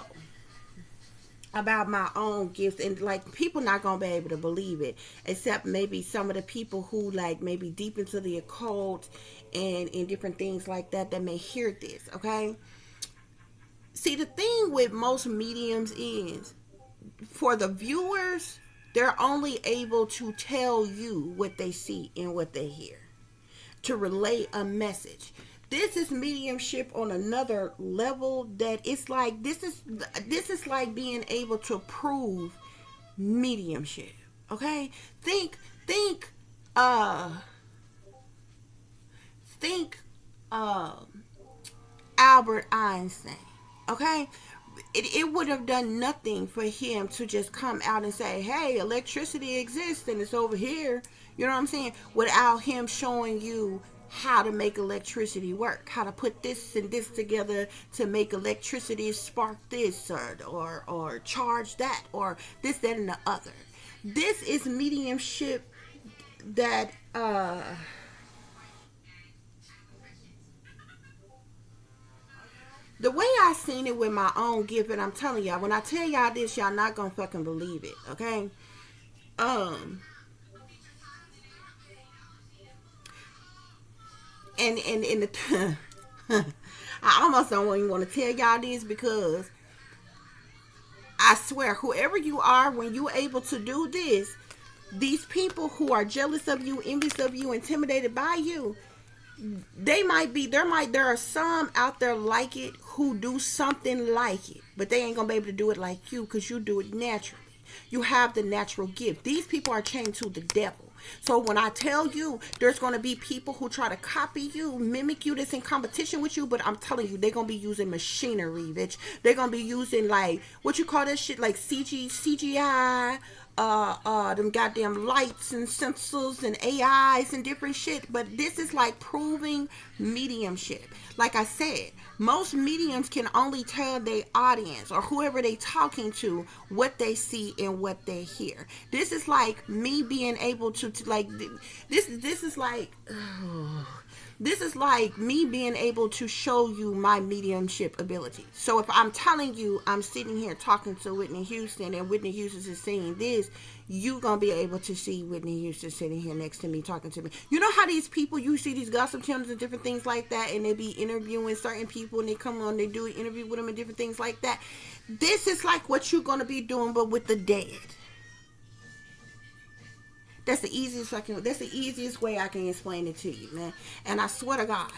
about my own gifts, and like, people not gonna be able to believe it, except maybe some of the people who like maybe deep into the occult and different things like that may hear this. Okay, see, the thing with most mediums is, for the viewers, they're only able to tell you what they see and what they hear, to relay a message. This is mediumship on another level, that it's like, this is like being able to prove mediumship. Okay? Think Albert Einstein. Okay? It would have done nothing for him to just come out and say, hey, electricity exists and it's over here. You know what I'm saying? Without him showing you how to make electricity work, how to put this and this together to make electricity spark this or charge that, or this, that, and the other. This is mediumship that the way I seen it with my own gift, and I'm telling y'all, when I tell y'all this, y'all not gonna fucking believe it, okay? And the I almost don't even want to tell y'all this, because I swear, whoever you are, when you're able to do this, these people who are jealous of you, envious of you, intimidated by you, there are some out there like it who do something like it, but they ain't gonna be able to do it like you, because you do it naturally. You have the natural gift. These people are chained to the devil. So when I tell you there's going to be people who try to copy you, mimic you, that's in competition with you, but I'm telling you, they're going to be using machinery, bitch. They're going to be using, like, what you call that shit, like CGI, them goddamn lights and sensors and AIs and different shit. But this is like proving mediumship. Like I said, most mediums can only tell their audience or whoever they talking to what they see and what they hear. This is like me being able to like this is like this is like me being able to show you my mediumship ability. So if I'm telling you I'm sitting here talking to Whitney Houston and Whitney Houston is saying this, you gonna be able to see Whitney Houston sitting here next to me talking to me. You know how these people, you see these gossip channels and different things like that, and they be interviewing certain people and they come on, they do an interview with them and different things like that. This is like what you're gonna be doing, but with the dead. That's the easiest way I can explain it to you, man. And I swear to God,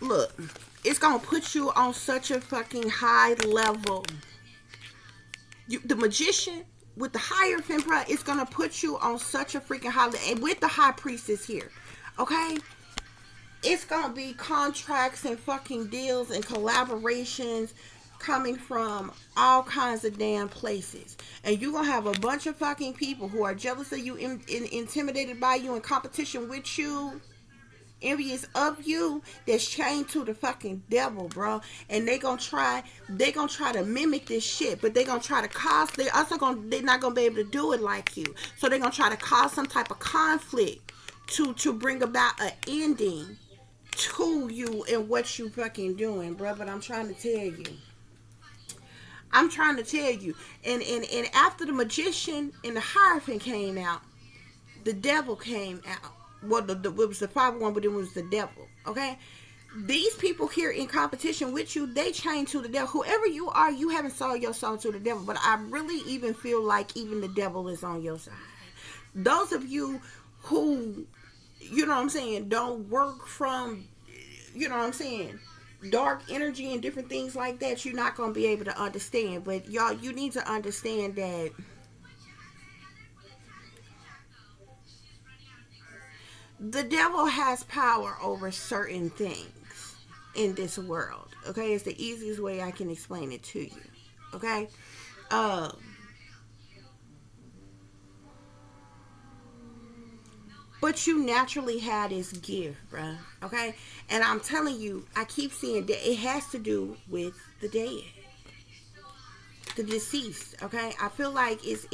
look, it's gonna put you on such a fucking high level. The magician with the Hierophant, bro, it's gonna put you on such a freaking high level. And with the high priestess here, okay? It's gonna be contracts and fucking deals and collaborations coming from all kinds of damn places, and you're gonna have a bunch of fucking people who are jealous of you, intimidated by you, in competition with you, envious of you, that's chained to the fucking devil, bro. And they're gonna try to mimic this shit, but they're gonna try to cause, they're not gonna be able to do it like you, so they're gonna try to cause some type of conflict to bring about an ending to you and what you fucking doing, bro. But I'm trying to tell you, and after the magician and the Hierophant came out, the devil came out. Well, it was the 5-1, but it was the devil, okay? These people here in competition with you, they chained to the devil. Whoever you are, you haven't sold your soul to the devil, but I really even feel like even the devil is on your side. Those of you who, you know what I'm saying, don't work from, you know what I'm saying, dark energy and different things like that, you're not going to be able to understand. But y'all, you need to understand that the devil has power over certain things in this world, okay? It's the easiest way I can explain it to you, okay? But you naturally have this gift, bruh, okay? And I'm telling you, I keep seeing that it has to do with the dead, the deceased, okay? I feel like it's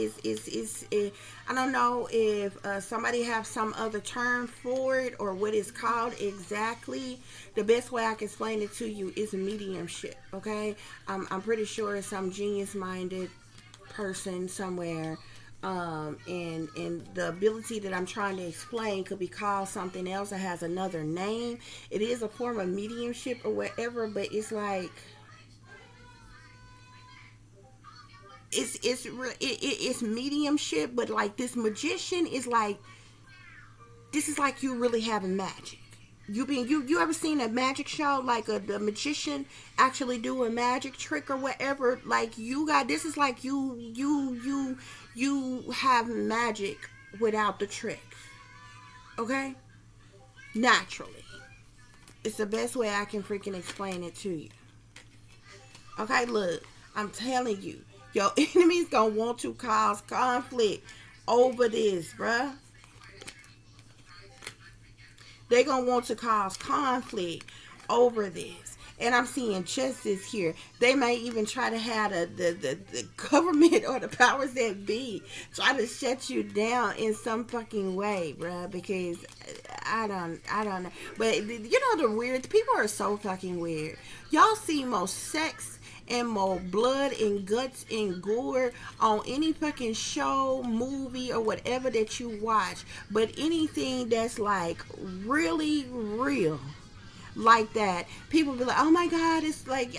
I don't know if somebody have some other term for it or what it's called exactly. The best way I can explain it to you is mediumship, okay? I'm pretty sure some genius-minded person somewhere, and the ability that I'm trying to explain could be called something else that has another name. It is a form of mediumship or whatever, but it's like it's mediumship, but like this magician is like, this is like you really having magic. You ever seen a magic show, like the magician actually do a magic trick or whatever? Like you got, this is like you have magic without the trick, okay? Naturally, it's the best way I can freaking explain it to you. Okay, look, I'm telling you, your enemy's gonna want to cause conflict over this, bruh. They're gonna want to cause conflict over this. And I'm seeing justice here. They may even try to have the government or the powers that be try to shut you down in some fucking way, bruh. Because I don't know. But you know the weird people are so fucking weird. Y'all see more sex and more blood and guts and gore on any fucking show, movie, or whatever that you watch. But anything that's like really real like that, people be like, oh my god, it's like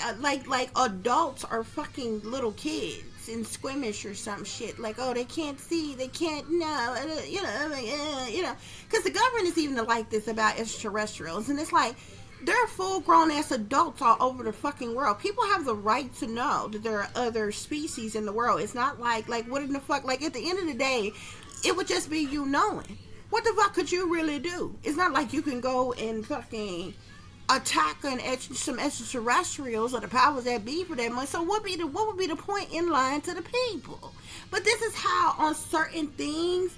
adults are fucking little kids in squeamish or some shit. Like, oh, they can't see, they can't know, you know, because the government is even like this about extraterrestrials, and it's like, they're full-grown ass adults all over the fucking world. People have the right to know that there are other species in the world. It's not like what in the fuck, like at the end of the day, It would just be you knowing. What the fuck could you really do? It's not like you can go and fucking attack some extraterrestrials or the powers that be for that money. So what would be the point in lying to the people? But this is how on certain things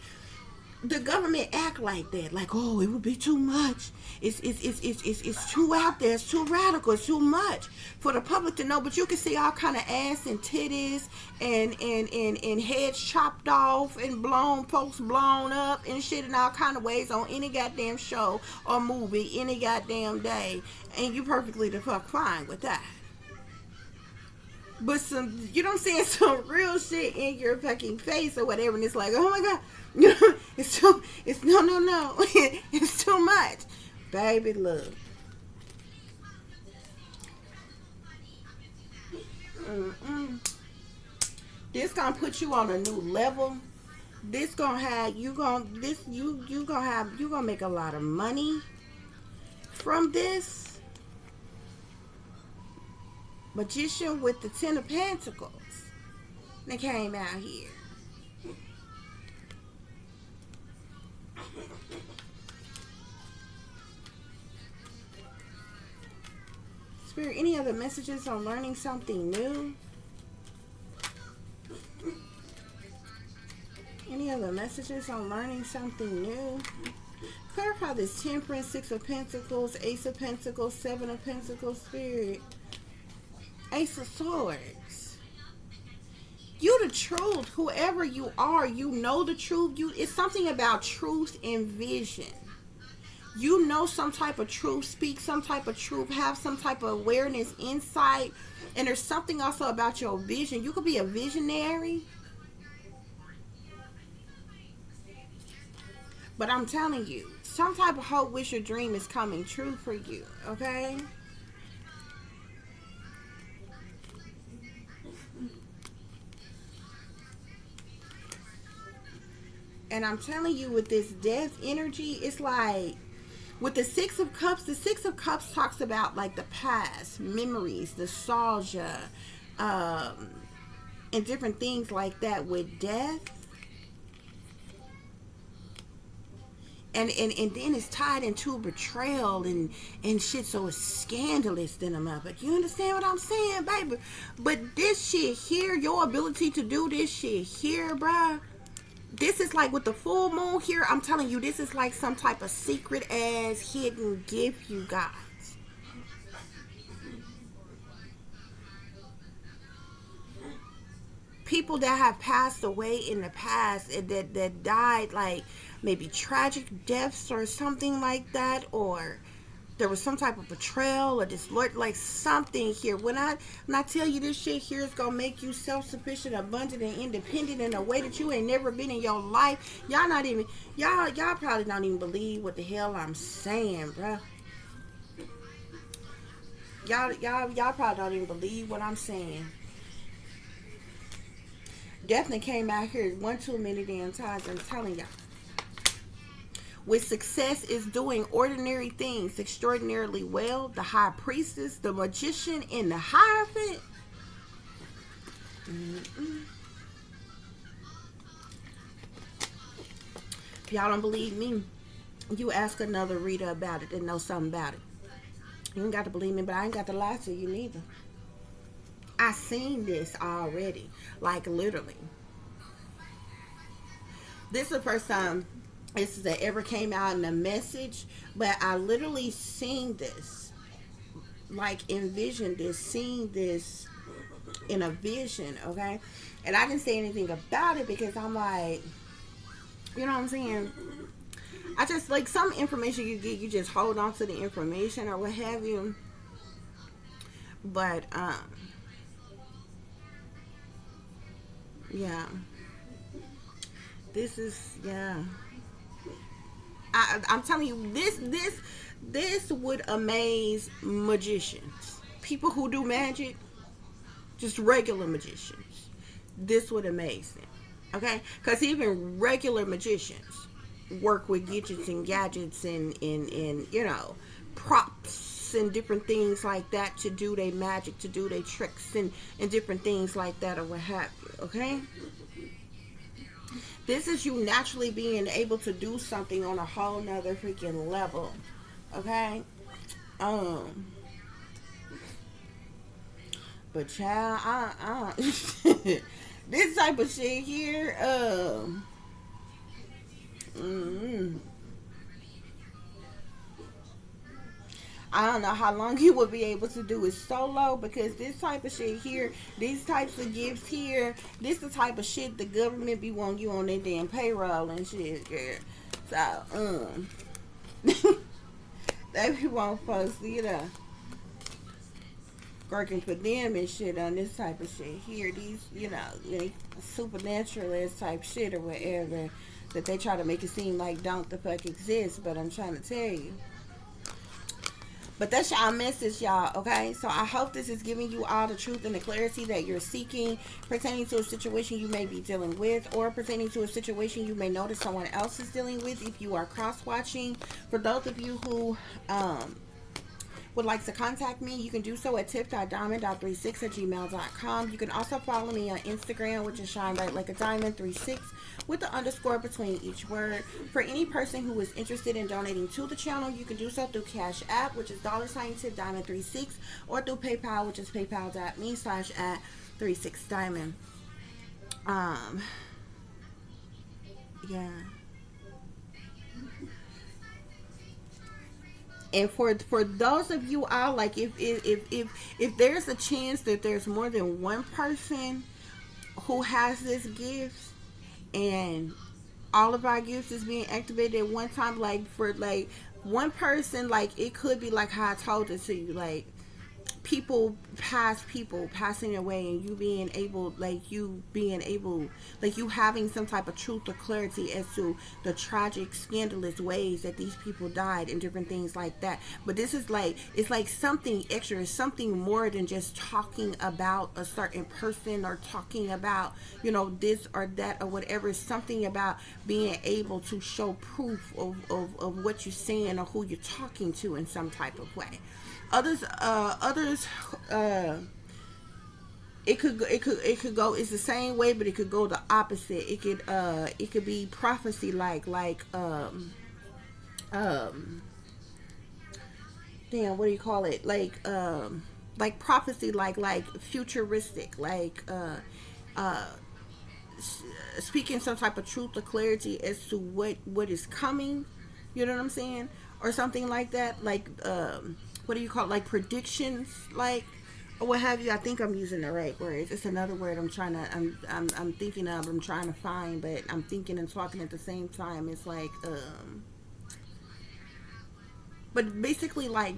the government act like that. Like, oh, it would be too much. It's too out there. It's too radical. It's too much for the public to know. But you can see all kind of ass and titties and heads chopped off and folks blown up and shit in all kind of ways on any goddamn show or movie any goddamn day. And you perfectly the fuck fine with that. But you don't see some real shit in your fucking face or whatever, and it's like, oh my god, it's no, it's too much, baby. Look, this gonna put you on a new level. This gonna have you gonna make a lot of money from this. Magician with the 10 of Pentacles. They came out here. Spirit, any other messages on learning something new? Any other messages on learning something new? Clarify this. Temperance, 6 of Pentacles, Ace of Pentacles, 7 of Pentacles, Spirit. Ace of Swords. You the truth. Whoever you are, you know the truth. It's something about truth and vision. You know some type of truth, speak some type of truth, have some type of awareness, insight. And there's something also about your vision. You could be a visionary. But I'm telling you, some type of hope, wish, or dream is coming true for you. Okay? And I'm telling you, with this death energy, it's like with the 6 of Cups, the 6 of Cups talks about like the past, memories, nostalgia, and different things like that with death. And then it's tied into betrayal and shit, so it's scandalous than a mother. You understand what I'm saying, baby? But this shit here, your ability to do this shit here, bruh, this is like with the full moon here, I'm telling you, this is like some type of secret ass hidden gift you got. People that have passed away in the past, that died like maybe tragic deaths or something like that, or there was some type of betrayal or disloyalty, like something here. When I tell you this shit here is gonna make you self-sufficient, abundant, and independent in a way that you ain't never been in your life. Y'all probably don't even believe what the hell I'm saying, bruh. Y'all probably don't even believe what I'm saying. Definitely came out here one too many damn times. I'm telling y'all. With success is doing ordinary things extraordinarily well. The High Priestess, the Magician, and the Hierophant. If y'all don't believe me, you ask another reader about it and know something about it. You ain't got to believe me, but I ain't got to lie to you neither. I seen this already, like literally. This is the first time this is that ever came out in a message, but I literally seen this, like envisioned this, seen this in a vision, okay? And I didn't say anything about it because I'm like, you know what I'm saying? I just, like, some information you get, you just hold on to the information or what have you. But, yeah. This is, yeah. I'm telling you, this would amaze magicians. People who do magic, just regular magicians. This would amaze them. Okay? Because even regular magicians work with gadgets and you know, props and different things like that to do their magic, to do their tricks and different things like that or what have you. Okay? This is you naturally being able to do something on a whole nother freaking level. Okay? Um, but child, this type of shit here, mm, I don't know how long you will be able to do it solo, because this type of shit here, these types of gifts here, this the type of shit the government be wanting you on their damn payroll and shit, girl. So, they be want folks, working for them and shit on this type of shit here. These, supernatural ass type shit or whatever that they try to make it seem like don't the fuck exist, but I'm trying to tell you. But that's y'all message, y'all, okay? So I hope this is giving you all the truth and the clarity that you're seeking pertaining to a situation you may be dealing with, or pertaining to a situation you may notice someone else is dealing with if you are cross-watching. For those of you who would like to contact me, you can do so at tip.diamond.36@gmail.com. You can also follow me on Instagram, which is shine bright like a diamond 36 with the underscore between each word. For any person who is interested in donating to the channel, you can do so through Cash App, which is $tip diamond 36, or through PayPal, which is paypal.me/@36diamond. Yeah. And for those of you all, like, if there's a chance that there's more than one person who has this gift, and all of our gifts is being activated at one time, like, for like one person, like, it could be like how I told it to you, like people passing away, and you being able, like you having some type of truth or clarity as to the tragic, scandalous ways that these people died and different things like that. But this is like, it's like something extra, something more than just talking about a certain person or talking about, this or that or whatever. It's something about being able to show proof of what you're saying or who you're talking to in some type of way. Others, it could go. It's the same way, but it could go the opposite. It could be prophecy, damn, what do you call it? Like prophecy, like futuristic, speaking some type of truth or clarity as to what is coming. You know what I'm saying? Or something like that. What do you call it? Like predictions, or what have you. I think I'm using the right words. It's another word I'm thinking of. I'm trying to find, but I'm thinking and talking at the same time. It's but basically like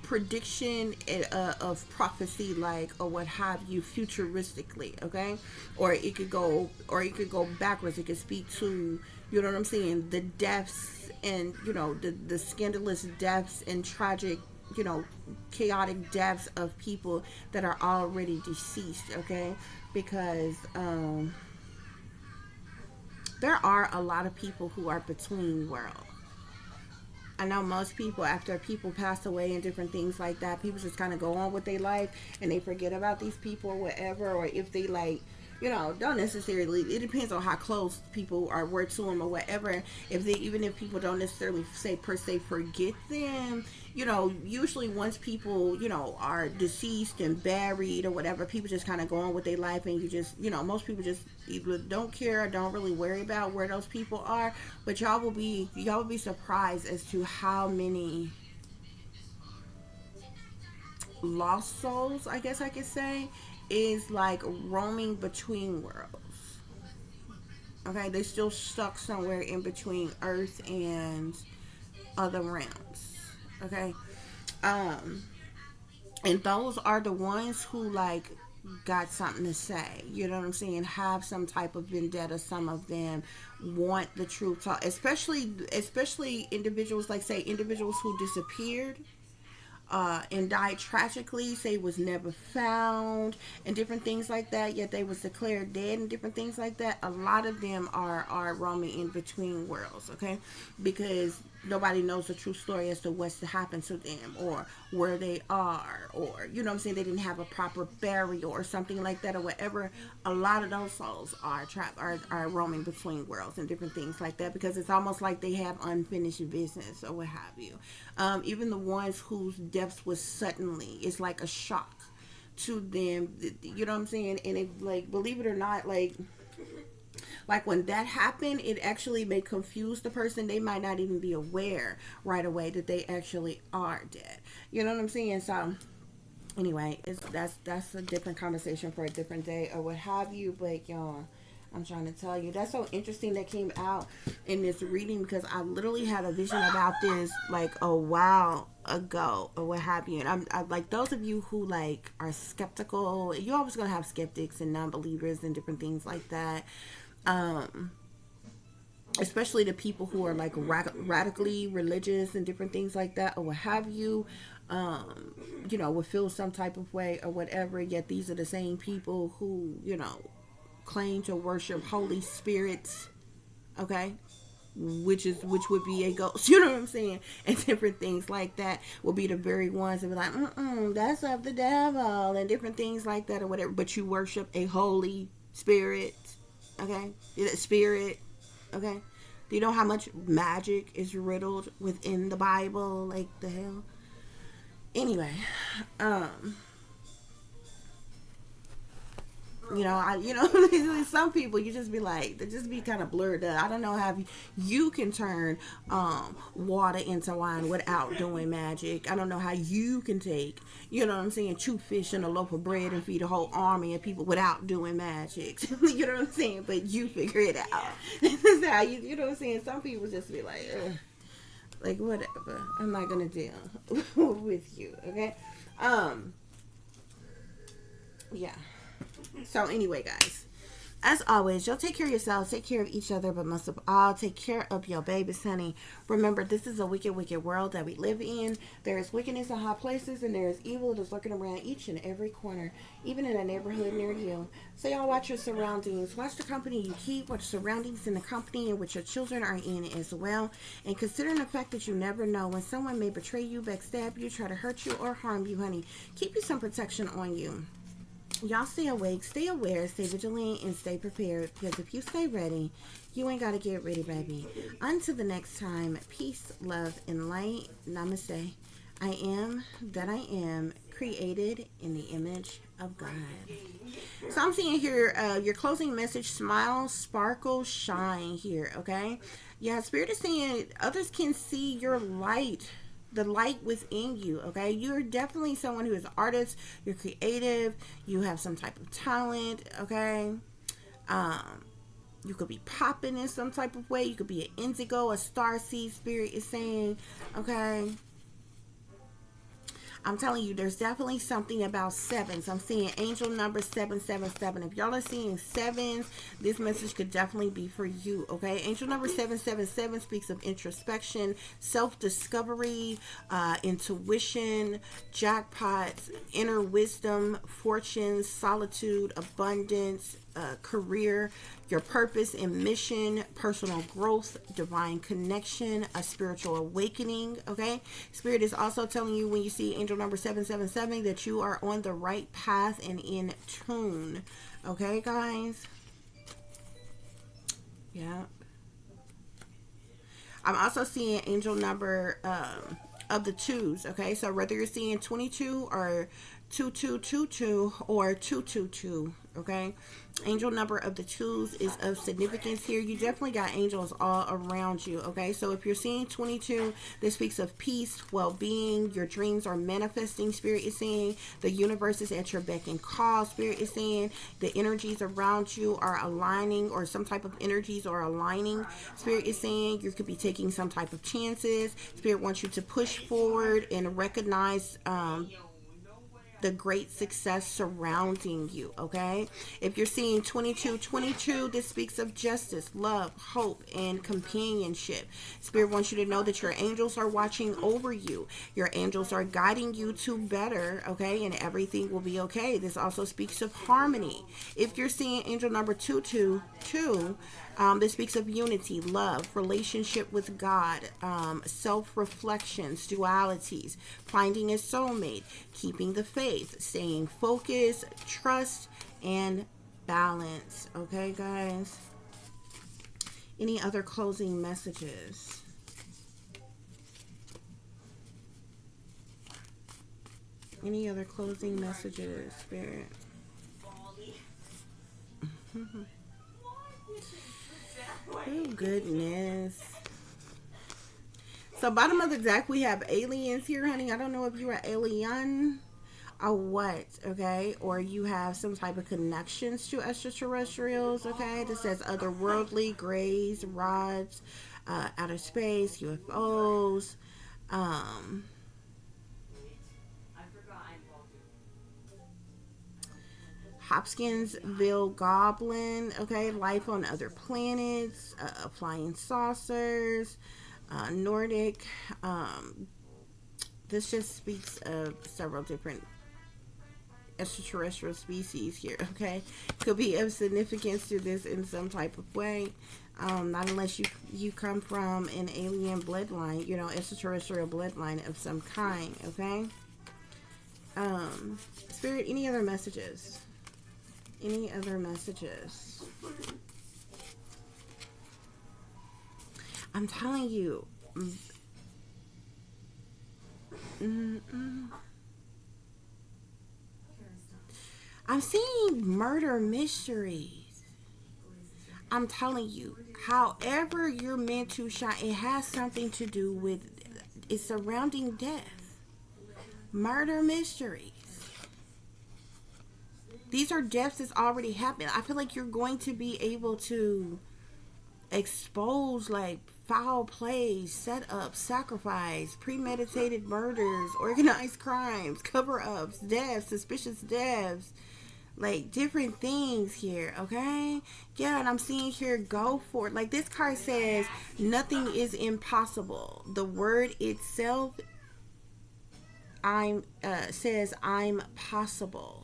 prediction of prophecy, or what have you, futuristically, okay? Or it could go backwards. It could speak to, you know what I'm saying, the deaths and, the scandalous deaths and tragic, chaotic deaths of people that are already deceased, okay? Because there are a lot of people who are between worlds. I know most people, after people pass away and different things like that, people just kind of go on with their life and they forget about these people or whatever. Or if they don't necessarily, it depends on how close people were to them or whatever. Even if people don't necessarily per se forget them, usually once people, are deceased and buried or whatever, people just kind of go on with their life, and you just, most people just either don't care or don't really worry about where those people are. But y'all will be surprised as to how many lost souls, I guess I could say, is like roaming between worlds. Okay, they still stuck somewhere in between Earth and other realms. Okay, and those are the ones who got something to say. You know what I'm saying? Have some type of vendetta. Some of them want the truth, especially individuals, individuals who disappeared and died tragically, say was never found, and different things like that, yet they was declared dead and different things like that. A lot of them are roaming in between worlds, okay? Because nobody knows the true story as to what's to happen to them, or where they are, or you know what I'm saying, they didn't have a proper burial or something like that, or whatever. A lot of those souls are trapped, are roaming between worlds and different things like that, because it's almost like they have unfinished business or what have you. Even the ones whose deaths was suddenly, it's like a shock to them, you know what I'm saying. And it, like, believe it or not, like when that happened, it actually may confuse the person. They might not even be aware right away that they actually are dead. You know what I'm saying? So anyway, that's a different conversation for a different day or what have you. But y'all, I'm trying to tell you, that's so interesting that came out in this reading, because I literally had a vision about this like a while ago or what have you. And I like, those of you who like are skeptical, you're always gonna have skeptics and non-believers and different things like that. Especially the people who are like radically religious and different things like that or what have you, you know, would feel some type of way or whatever. Yet these are the same people who, you know, claim to worship Holy Spirits, okay, which would be a ghost, you know what I'm saying, and different things like that will be the very ones that be like, that's of the devil and different things like that or whatever. But you worship a Holy Spirit. Okay, spirit. Okay, do you know how much magic is riddled within the Bible? Like the hell. Anyway, you know, some people you just be like, they just be kind of blurred up. I don't know how you can turn water into wine without doing magic. I don't know how you can take, you know what I'm saying, 2 fish and a loaf of bread and feed a whole army of people without doing magic. You know what I'm saying? But you figure it out. This is how you know what I'm saying? Some people just be like, ugh, like whatever. I'm not gonna deal with you. Okay. Yeah. So anyway, guys, as always, y'all take care of yourselves, take care of each other, but most of all, take care of your babies, honey. Remember, this is a wicked, wicked world that we live in. There is wickedness in high places, and there is evil that's lurking around each and every corner, even in a neighborhood near you. So y'all watch your surroundings. Watch the company you keep. Watch surroundings in the company in which your children are in as well. And considering the fact that you never know when someone may betray you, backstab you, try to hurt you, or harm you, honey, keep you some protection on you. Y'all stay awake, stay aware, stay vigilant, and stay prepared, because if you stay ready, you ain't got to get ready, baby. Until the next time, peace, love, and light. Namaste. I am that I am, created in the image of God. So I'm seeing here your closing message: smile, sparkle, shine here, okay? Yeah, Spirit is saying others can see your light, the light within you, okay? You're definitely someone who is an artist, you're creative, you have some type of talent, okay? You could be popping in some type of way, you could be an indigo, a star seed, Spirit is saying, okay? I'm telling you, there's definitely something about sevens. I'm seeing angel number 777. If y'all are seeing sevens, this message could definitely be for you, okay? Angel number 777 speaks of introspection, self-discovery, intuition, jackpots, inner wisdom, fortunes, solitude, abundance, career, your purpose and mission, personal growth, divine connection, a spiritual awakening, okay? Spirit is also telling you, when you see angel number 777, that you are on the right path and in tune, okay, guys? Yeah. I'm also seeing angel number of the twos, okay? So whether you're seeing 22 or 2222 or 222, okay? Angel number of the twos is of significance here. You definitely got angels all around you, okay? So if you're seeing 22, this speaks of peace, well-being. Your dreams are manifesting, Spirit is saying. The universe is at your beck and call, Spirit is saying. The energies around you are aligning, or some type of energies are aligning, Spirit is saying. You could be taking some type of chances. Spirit wants you to push forward and recognize the great success surrounding you, okay? If you're seeing 2222, this speaks of justice, love, hope, and companionship. Spirit wants you to know that your angels are watching over you. Your angels are guiding you to better, okay? And everything will be okay. This also speaks of harmony. If you're seeing angel number 222, This speaks of unity, love, relationship with God, self-reflections, dualities, finding a soulmate, keeping the faith, staying focused, trust, and balance. Okay, guys? Any other closing messages? Any other closing messages, Spirit? Oh, goodness. So, bottom of the deck, we have aliens here, honey. I don't know if you're an alien or what, okay? Or you have some type of connections to extraterrestrials, okay? This says otherworldly, grays, rods, outer space, UFOs, Hopkinsville Goblin, okay, life on other planets, flying saucers, Nordic. This just speaks of several different extraterrestrial species here, okay? Could be of significance to this in some type of way. Not unless you come from an alien bloodline, you know, extraterrestrial bloodline of some kind, okay? Spirit, any other messages? Any other messages? I'm telling you. I'm seeing murder mysteries. I'm telling you. However you're meant to shine, it has something to do with it's surrounding death. Murder mysteries. These are deaths that's already happened. I feel like you're going to be able to expose like foul plays, setups, sacrifice, premeditated murders, organized crimes, cover-ups, deaths, suspicious deaths, like different things here, okay? Yeah, and I'm seeing here, go for it. Like this card says, nothing is impossible. The word itself says I'm possible.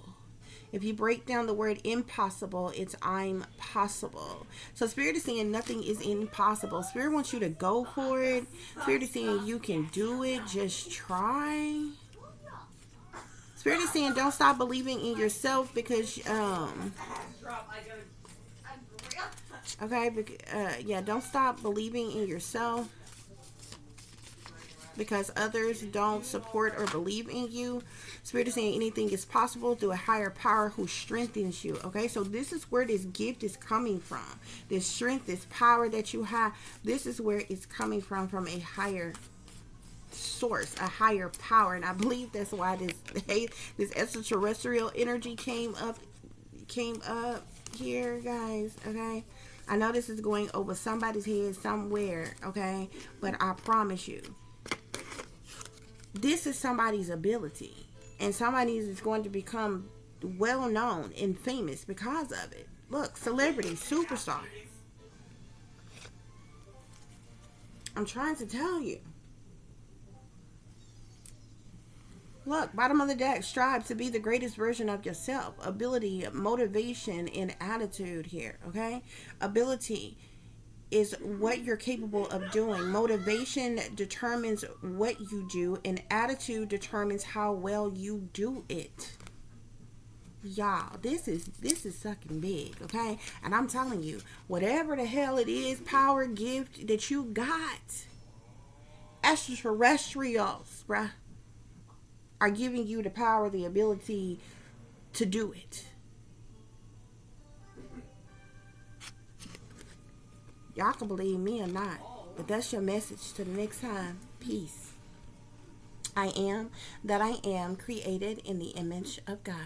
If you break down the word impossible, it's I'm possible. So Spirit is saying nothing is impossible. Spirit wants you to go for it. Spirit is saying you can do it. Just try. Spirit is saying don't stop believing in yourself because, don't stop believing in yourself because others don't support or believe in you. Spirit is saying anything is possible through a higher power who strengthens you. Okay, so this is where this gift is coming from. This strength, this power that you have, this is where it's coming from a higher source, a higher power. And I believe that's why this extraterrestrial energy came up here, guys. Okay, I know this is going over somebody's head somewhere, okay, but I promise you, this is somebody's ability, and somebody is going to become well known and famous because of it. Look, celebrity, superstar. I'm trying to tell you. Look, bottom of the deck, strive to be the greatest version of yourself. Ability, motivation, and attitude here, okay? Ability is what you're capable of doing. Motivation determines what you do, and attitude determines how well you do it. Y'all, this is sucking big, okay? And I'm telling you, whatever the hell it is, power, gift that you got, extraterrestrials, bruh, are giving you the power, the ability to do it. Y'all can believe me or not, but that's your message to the next time. Peace. I am that I am, created in the image of God.